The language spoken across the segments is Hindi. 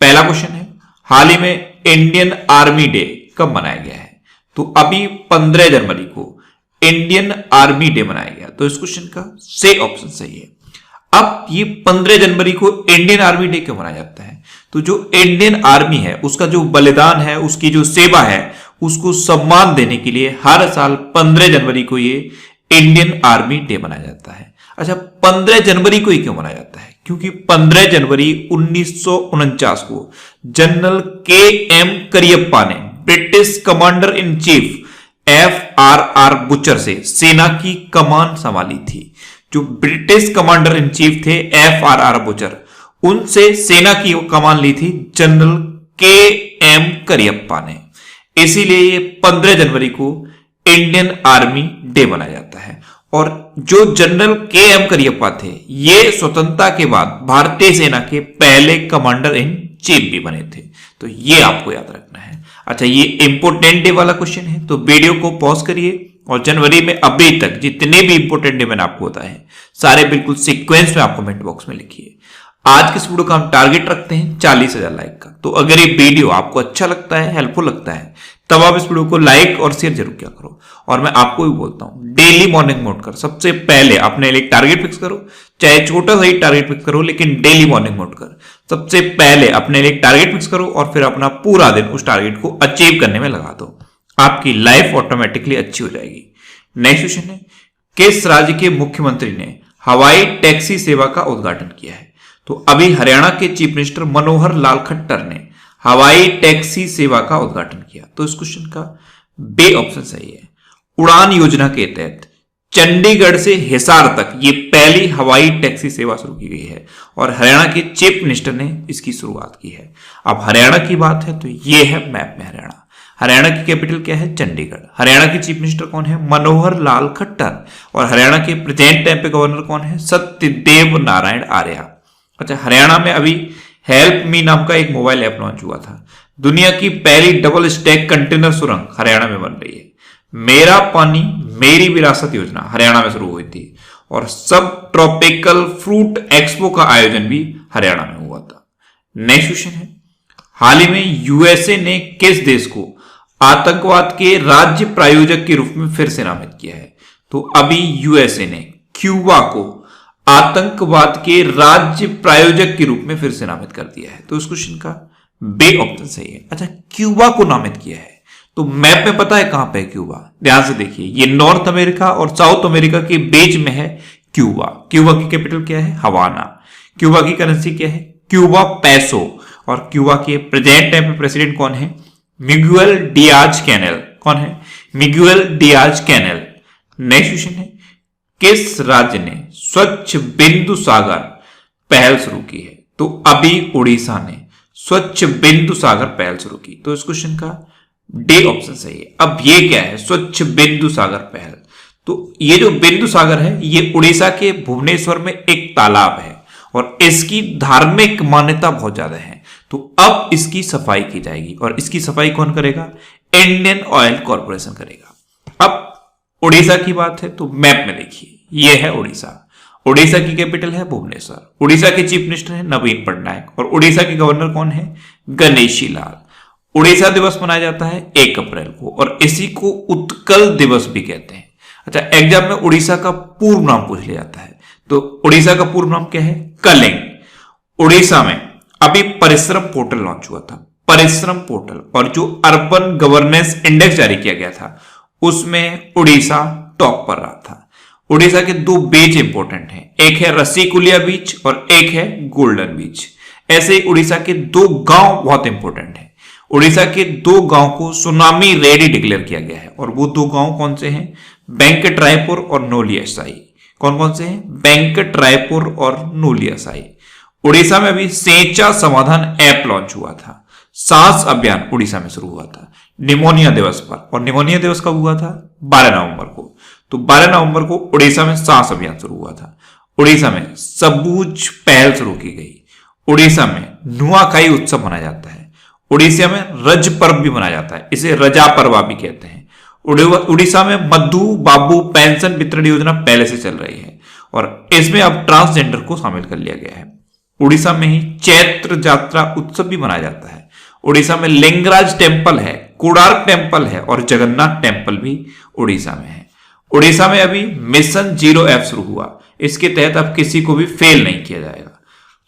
पहला क्वेश्चन है, हाल ही में इंडियन आर्मी डे कब मनाया गया है? तो अभी 15 जनवरी को इंडियन आर्मी डे मनाया गया। तो इस क्वेश्चन का से ऑप्शन सही है। अब ये 15 जनवरी को इंडियन आर्मी डे क्यों मनाया जाता है? तो जो इंडियन आर्मी है उसका जो बलिदान है, उसकी जो सेवा है, उसको सम्मान देने के लिए हर साल 15 जनवरी को ये इंडियन आर्मी डे मनाया जाता है। अच्छा, 15 जनवरी को ही क्यों मनाया जाता है? क्योंकि 15 जनवरी 1949 को जनरल के एम करियप्पा ने British commander in chief FRR butcher से सेना की कमान संभाली थी। जो ब्रिटिश कमांडर इन चीफ थे FRR बुचर, उनसे सेना की कमान ली थी जनरल के एम करियप्पा ने। इसीलिए ये 15 जनवरी को इंडियन आर्मी डे मनाया जाता है। और जो जनरल के एम करियप्पा थे, ये स्वतंत्रता के बाद भारतीय सेना के पहले कमांडर इन चीफ भी बने थे। तो ये आपको याद रखना है। अच्छा, ये इंपोर्टेंट डे वाला क्वेश्चन है, तो वीडियो को पॉज करिए और जनवरी में अभी तक जितने भी इंपोर्टेंट डे मैंने आपको बताए हैं सारे बिल्कुल सीक्वेंस में आप कमेंट बॉक्स में लिखिए। आज के इस वीडियो का हम टारगेट रखते हैं 40,000 लाइक का। तो अगर ये वीडियो आपको अच्छा लगता है, हेल्पफुल लगता है, तब आप इस वीडियो को लाइक और शेयर जरूर किया करो। और मैं आपको भी बोलता हूं, डेली मॉर्निंग मोड कर सबसे पहले अपने लिए टारगेट फिक्स करो, चाहे छोटा सा ही टारगेट फिक्स करो, लेकिन डेली मॉर्निंग मोड कर सबसे पहले अपने लिए टारगेट फिक्स करो और फिर अपना पूरा दिन उस टारगेट को अचीव करने में लगा दो। आपकी लाइफ ऑटोमेटिकली अच्छी हो जाएगी। नेक्स्ट क्वेश्चन है, किस राज्य के मुख्यमंत्री ने हवाई टैक्सी सेवा का उद्घाटन किया है? तो अभी हरियाणा के चीफ मिनिस्टर मनोहर लाल खट्टर ने हवाई टैक्सी सेवा का उद्घाटन किया। तो इस क्वेश्चन का बे ऑप्शन सही है। उड़ान योजना के तहत चंडीगढ़ से हिसार तक ये पहली हवाई टैक्सी सेवा शुरू की गई है और हरियाणा के चीफ मिनिस्टर ने इसकी शुरुआत की है। अब हरियाणा की बात है तो ये है मैप में हरियाणा। हरियाणा की कैपिटल क्या है? चंडीगढ़। हरियाणा के चीफ मिनिस्टर कौन है? मनोहर लाल खट्टर। और हरियाणा के प्रेजेंट टाइम पे गवर्नर कौन है? सत्यदेव नारायण आर्य। अच्छा, हरियाणा में अभी हेल्प मी नाम का एक मोबाइल ऐप लॉन्च हुआ था। दुनिया की पहली डबल स्टैक कंटेनर सुरंग हरियाणा में बन रही है। मेरा पानी मेरी विरासत योजना हरियाणा में शुरू हुई थी और सब ट्रॉपिकल फ्रूट एक्सपो का आयोजन भी हरियाणा में हुआ था। नेक्स्ट क्वेश्चन है, हाल ही में यूएसए ने किस देश को आतंकवाद के राज्य प्रायोजक के रूप में फिर से नामित किया है? तो अभी यूएसए ने क्यूबा को आतंकवाद के राज्य प्रायोजक के रूप में फिर से नामित कर दिया है। तो इस क्वेश्चन का बे ऑप्शन सही है। अच्छा, क्यूबा को नामित किया है तो मैप में पता है कहां पे है क्यूबा? ध्यान से देखिए, ये नॉर्थ अमेरिका और साउथ अमेरिका के बीच में है क्यूबा। क्यूबा की कैपिटल क्या है? हवाना। क्यूबा की करेंसी क्या है? क्यूबा पैसो। और क्यूबा के प्रेजेंट टाइम पे प्रेसिडेंट कौन है? Miguel Diaz Canel. कौन है? Miguel Diaz Canel. Next question है, किस राज्य ने स्वच्छ बिंदु सागर पहल शुरू की है? तो अभी उड़ीसा ने स्वच्छ बिंदु सागर पहल शुरू की। तो इस क्वेश्चन का डी ऑप्शन सही है। अब ये क्या है? स्वच्छ बिंदु सागर पहल। तो ये जो बिंदु सागर है ये उड़ीसा के भुवनेश्वर में एक तालाब है और इसकी धार्मिक मान्यता बहुत ज्यादा है। तो अब इसकी सफाई की जाएगी और इसकी सफाई कौन करेगा? इंडियन ऑयल कॉर्पोरेशन करेगा। अब उड़ीसा की बात है तो मैप में देखिए, ये है उड़ीसा। उड़ीसा की कैपिटल है भुवनेश्वर। उड़ीसा के चीफ मिनिस्टर है नवीन पटनायक और उड़ीसा के गवर्नर कौन है? गणेशी लाल। उड़ीसा दिवस मनाया जाता है 1 अप्रैल को और इसी को उत्कल दिवस भी कहते हैं। अच्छा, एग्जाम में उड़ीसा का पूर्व नाम पूछ लिया जाता है तो उड़ीसा का पूर्व नाम क्या है? कलिंग। उड़ीसा में अभी परिश्रम पोर्टल लॉन्च हुआ था, परिश्रम पोर्टल, और जो अर्बन गवर्नेंस इंडेक्स जारी किया गया था उसमें उड़ीसा टॉप पर रहा था। उड़ीसा के 2 बीच इंपोर्टेंट हैं, एक है रसीकुलिया बीच और एक है गोल्डन बीच। ऐसे ही उड़ीसा के 2 गांव बहुत इंपोर्टेंट हैं। उड़ीसा के 2 गांव को सुनामी रेडी डिक्लेयर किया गया है और वो 2 गांव कौन से हैं? वेंकटरायपुर और नोलियासाई। कौन कौन से हैं? वेंकटरायपुर और नोलियासाई। उड़ीसा में अभी सेंचा समाधान ऐप लॉन्च हुआ था। सांस अभियान उड़ीसा में शुरू हुआ था निमोनिया दिवस पर, और निमोनिया दिवस कब हुआ था? 12 नवंबर को। तो 12 नवंबर को उड़ीसा में सांस अभियान शुरू हुआ था। उड़ीसा में सबूज पहल शुरू की गई। उड़ीसा में नुआखाई उत्सव मनाया जाता है। उड़ीसा में रज पर्व भी मनाया जाता है, इसे रजा पर्वा भी कहते हैं। उड़ीसा में मधु बाबू पेंशन वितरण योजना पहले से चल रही है और इसमें अब ट्रांसजेंडर को शामिल कर लिया गया है। उड़ीसा में ही चैत्र यात्रा उत्सव भी मनाया जाता है। उड़ीसा में लिंगराज टेम्पल है, कोणार्क टेम्पल है और जगन्नाथ टेम्पल भी उड़ीसा में है। उड़ीसा में अभी मिशन 0F शुरू हुआ, इसके तहत अब किसी को भी फेल नहीं किया जाएगा।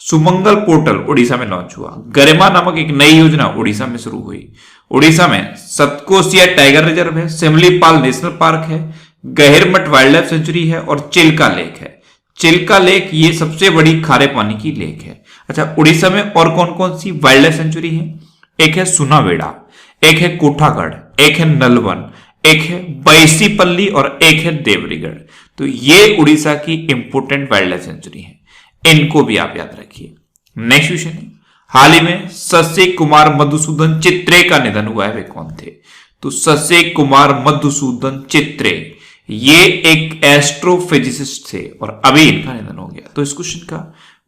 सुमंगल पोर्टल उड़ीसा में लॉन्च हुआ। गरिमा नामक एक नई योजना उड़ीसा में शुरू हुई। उड़ीसा में सतकोसिया टाइगर रिजर्व है, सिमलीपाल नेशनल पार्क है, गहिरमठ वाइल्ड लाइफ सेंचुरी है और चिल्का लेक है। चिल्का लेक ये सबसे बड़ी खारे पानी की लेक है। अच्छा, उड़ीसा में और कौन कौन सी वाइल्ड लाइफ सेंचुरी है? एक है सुनावेड़ा, एक है कोठागढ़, एक है नलवन, एक है बैसीपल्ली और एक है देवरीगढ़। तो ये उड़ीसा की इंपोर्टेंट वाइल्ड लाइफ सेंचुरी है, इनको भी आप याद रखिए। नेक्स्ट क्वेश्चन है, हाल ही में शशि कुमार मधुसूदन चित्रे का निधन हुआ है, वे कौन थे? तो शशि कुमार मधुसूदन चित्रे ये एक एस्ट्रोफिजिसिस्ट थे और अभी इनका निधन हो गया। तो इस क्वेश्चन का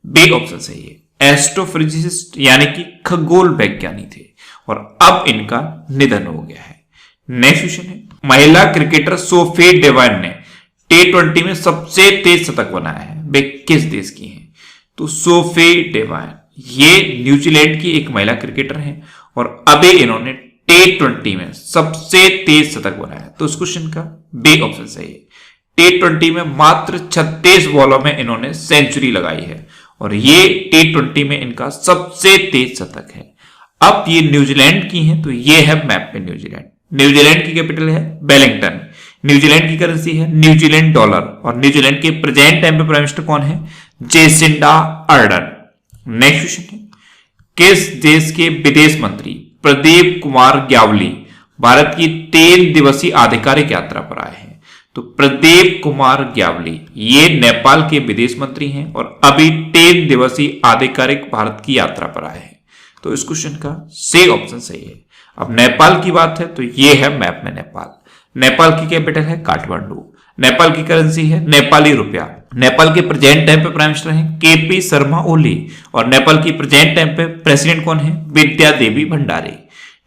बी ऑप्शन सही है। एस्ट्रोफिजिसिस्ट यानी कि खगोल वैज्ञानिक थे और अब इनका निधन हो गया है। नेक्स्ट क्वेश्चन है, महिला क्रिकेटर सोफी डेवाइन ने T20 में सबसे तेज शतक बनाया है, वे किस देश की हैं? तो सोफी डेवाइन ये न्यूजीलैंड की एक महिला क्रिकेटर हैं और अभी इन्होंने T20 में सबसे तेज शतक बनाया। तो इस क्वेश्चन का बी ऑप्शन सही है। T20 में मात्र 36 बॉलों में इन्होंने सेंचुरी लगाई है और ये T20 में इनका सबसे तेज शतक है। अब ये न्यूजीलैंड की हैं, तो ये है मैप में न्यूजीलैंड। न्यूजीलैंड की कैपिटल है वेलिंगटन। न्यूजीलैंड की करेंसी है न्यूजीलैंड डॉलर और न्यूजीलैंड के प्रेजेंट टाइम पे प्राइम मिनिस्टर कौन है? Jacinda Ardern. नेक्स्ट क्वेश्चन है, किस देश के विदेश मंत्री प्रदीप कुमार ग्यावली भारत की 3 दिवसीय आधिकारिक यात्रा पर आए हैं? तो प्रदीप कुमार ग्यावली ये नेपाल के विदेश मंत्री हैं और अभी 3 दिवसीय आधिकारिक भारत की यात्रा पर आए हैं। तो इस क्वेश्चन का सी ऑप्शन सही है। अब नेपाल की बात है तो ये है मैप में नेपाल। नेपाल की कैपिटल है काठमांडू। नेपाल की करेंसी है नेपाली रुपया। नेपाल के प्रेजेंट टाइम पे प्राइम मिनिस्टर हैं केपी शर्मा ओली और नेपाल की प्रेजेंट टाइम पे प्रेसिडेंट कौन है? विद्या देवी भंडारी।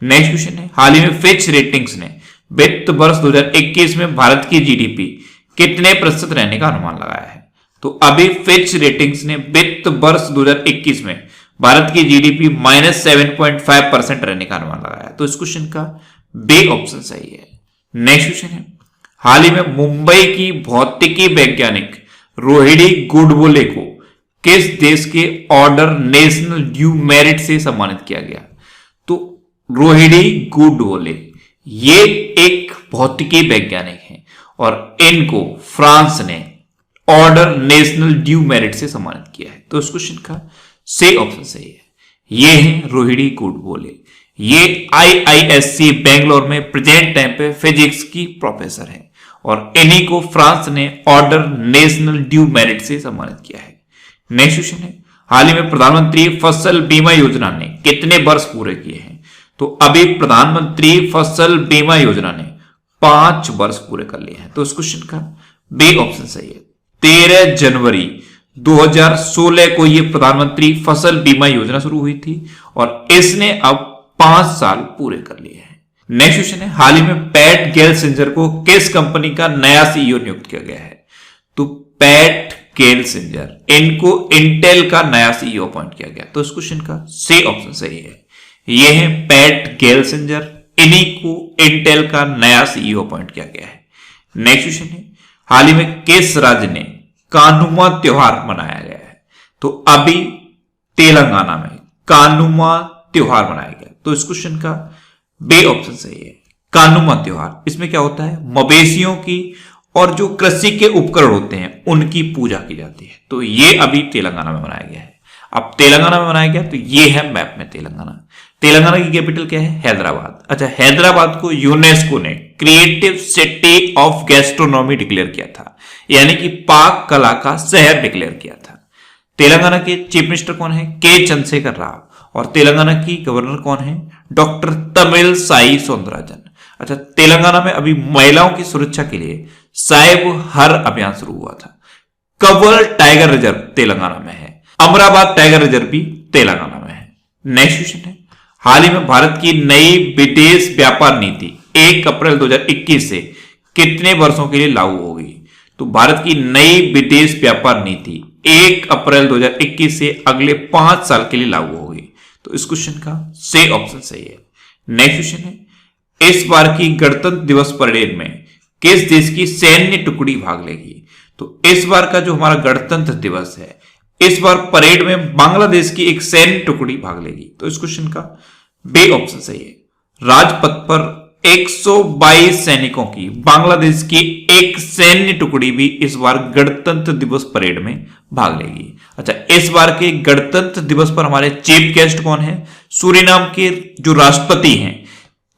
नेक्स्ट क्वेश्चन है, हाल ही में फिच रेटिंग्स ने वित्त वर्ष 2021 में भारत की जीडीपी कितने प्रतिशत रहने का अनुमान लगाया है? तो अभी फिच रेटिंग्स ने वित्त वर्ष 2021 में भारत की जीडीपी -7.5% रहने का अनुमान लगाया। तो इस क्वेश्चन का बी ऑप्शन सही है। नेक्स्ट क्वेश्चन है, हाल ही में मुंबई की भौतिकी वैज्ञानिक रोहिणी गुडबोले को किस देश के ऑर्डर नेशनल ड्यू मेरिट से सम्मानित किया गया? तो रोहिणी गुडबोले ये एक भौतिकी वैज्ञानिक हैं और इनको फ्रांस ने ऑर्डर नेशनल ड्यू मेरिट से सम्मानित किया है। तो इस क्वेश्चन का सी ऑप्शन सही है। ये हैं रोहिणी गुडबोले। ये IISc बेंगलोर में प्रेजेंट टाइम पे फिजिक्स की प्रोफेसर हैं और इन्हीं को फ्रांस ने ऑर्डर नेशनल ड्यू मेरिट से सम्मानित किया है। नेक्स्ट क्वेश्चन है, हाल ही में प्रधानमंत्री फसल बीमा योजना ने कितने वर्ष पूरे किए हैं? तो अभी प्रधानमंत्री फसल बीमा योजना ने 5 वर्ष पूरे कर लिए हैं। तो इस क्वेश्चन का बी ऑप्शन सही है। 13 जनवरी 2016 को यह प्रधानमंत्री फसल बीमा योजना शुरू हुई थी और इसने अब 5 साल पूरे कर लिए हैं। नेक्स्ट क्वेश्चन है, हाल ही में पैट गेलसिंजर को किस कंपनी का नया सीईओ नियुक्त किया गया है? तो पैट गेलसिंजर इनको इंटेल का नया सीईओ अपॉइंट किया गया। तो इस क्वेश्चन का सी ऑप्शन सही है। ये है पैट गेलसिंजर, इन्हीं को इंटेल का नया सीईओ अपॉइंट किया गया है। नेक्स्ट क्वेश्चन है, हाल ही में किस राज्य ने कानुमा त्योहार मनाया गया है? तो अभी तेलंगाना में कानुमा त्योहार मनाया गया। तो इस क्वेश्चन का बी ऑप्शन सही है। कानुमा त्योहार, इसमें क्या होता है? मवेशियों की और जो कृषि के उपकरण होते हैं उनकी पूजा की जाती है। तो ये अभी तेलंगाना में मनाया गया है। अब तेलंगाना में मनाया गया तो ये है मैप में तेलंगाना। तेलंगाना की कैपिटल क्या है? हैदराबाद। अच्छा, हैदराबाद को यूनेस्को ने creative city of gastronomy declare किया था, यानी कि पाक कला का शहर डिक्लेयर किया था। तेलंगाना के चीफ मिनिस्टर कौन है? के चंद्रशेखर राव। और तेलंगाना की गवर्नर कौन है? डॉक्टर तमिलसाई सौंदरराजन। अच्छा, तेलंगाना में अभी महिलाओं की सुरक्षा के लिए साहिब हर अभियान शुरू हुआ था। कव्वल टाइगर रिजर्व तेलंगाना में है। अमराबाद टाइगर रिजर्व भी तेलंगाना में है। नेक्स्ट क्वेश्चन है, हाल ही में भारत की नई विदेश व्यापार नीति 1 अप्रैल 2021 से कितने वर्षों के लिए लागू होगी? तो भारत की नई विदेश व्यापार नीति 1 अप्रैल 2021 से अगले 5 साल के लिए लागू होगी। तो इस क्वेश्चन का से ऑप्शन सही है। नेक्स्ट क्वेश्चन है, इस बार की गणतंत्र दिवस परेड में किस देश की सैन्य टुकड़ी भाग लेगी? तो इस बार का जो हमारा गणतंत्र दिवस है, इस बार परेड में बांग्लादेश की एक सैन्य टुकड़ी भाग लेगी। तो इस क्वेश्चन का बी ऑप्शन सही है। राजपथ पर 122 सैनिकों की बांग्लादेश की एक सैन्य टुकड़ी भी इस बार गणतंत्र दिवस परेड में भाग लेगी। अच्छा, इस बार के गणतंत्र दिवस पर हमारे चीफ गेस्ट कौन है? सूरीनाम के जो राष्ट्रपति हैं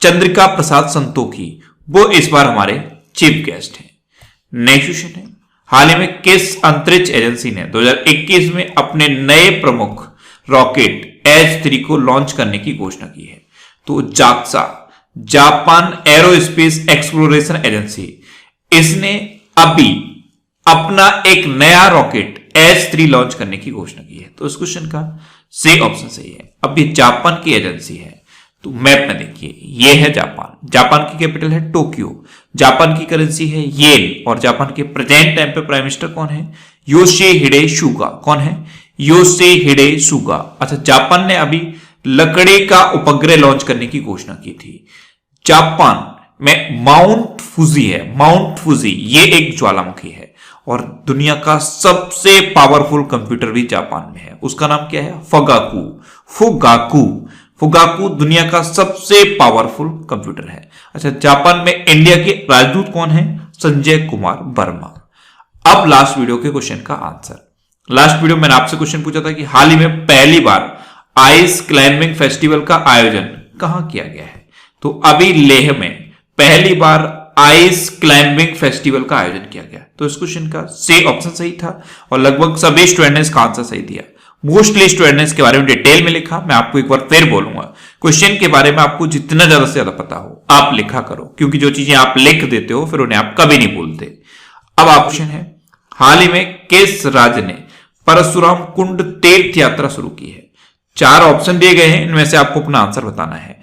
चंद्रिका प्रसाद संतोखी, वो इस बार हमारे चीफ गेस्ट हैं। नेक्स्ट क्वेश्चन है, हाल ही में किस अंतरिक्ष एजेंसी ने 2021 में अपने नए प्रमुख रॉकेट H3 को लॉन्च करने की घोषणा की है? तो JAXA, Japan aerospace exploration agency, इसने अभी अपना एक नया रॉकेट H3 लॉन्च करने की घोषणा की है। तो इस क्वेश्चन का सही ऑप्शन सही है। अब ये जापान की एजेंसी है। तो मैप में देखिए, ये है जापान, जापान की कैपिटल है टोक्यो, जापान की करेंसी है येन, और जापान के प्रेजेंट टाइम पे प्राइम मिनिस्टर कौन है? योशिहिडे सुगा। कौन है? योशिहिडे सुगा। अच्छा, जापान ने अभी लकड़ी का उपग्रह लॉन्च करने की घोषणा की थी। जापान में माउंट फुजी है, माउंट फुजी ये एक ज्वालामुखी है, और दुनिया का सबसे पावरफुल कंप्यूटर भी जापान में है। उसका नाम क्या है? फुगाकू। फुगाकू फुगाकू दुनिया का सबसे पावरफुल कंप्यूटर है। अच्छा, जापान में इंडिया के राजदूत कौन है? संजय कुमार वर्मा। अब लास्ट वीडियो के क्वेश्चन का आंसर। लास्ट वीडियो मैंने आपसे क्वेश्चन पूछा था कि हाल ही में पहली बार आइस क्लाइंबिंग फेस्टिवल का आयोजन कहां किया गया है? तो अभी लेह में पहली बार आइस क्लाइंबिंग फेस्टिवल का आयोजन किया गया। तो इस क्वेश्चन का सी ऑप्शन सही था, और लगभग सभी स्टूडेंट ने इसका आंसर सही दिया। मोस्टली स्टूडेंट ने इसके बारे में डिटेल में लिखा। मैं आपको एक बार फिर बोलूंगा, क्वेश्चन के बारे में आपको जितना ज्यादा से ज्यादा पता हो आप लिखा करो, क्योंकि जो चीजें आप लिख देते हो फिर उन्हें आप कभी नहीं भूलते। अब ऑप्शन है, हाल ही में किस राज्य ने परशुराम कुंड तीर्थ यात्रा शुरू की है? 4 ऑप्शन दिए गए हैं, इनमें से आपको अपना आंसर बताना है।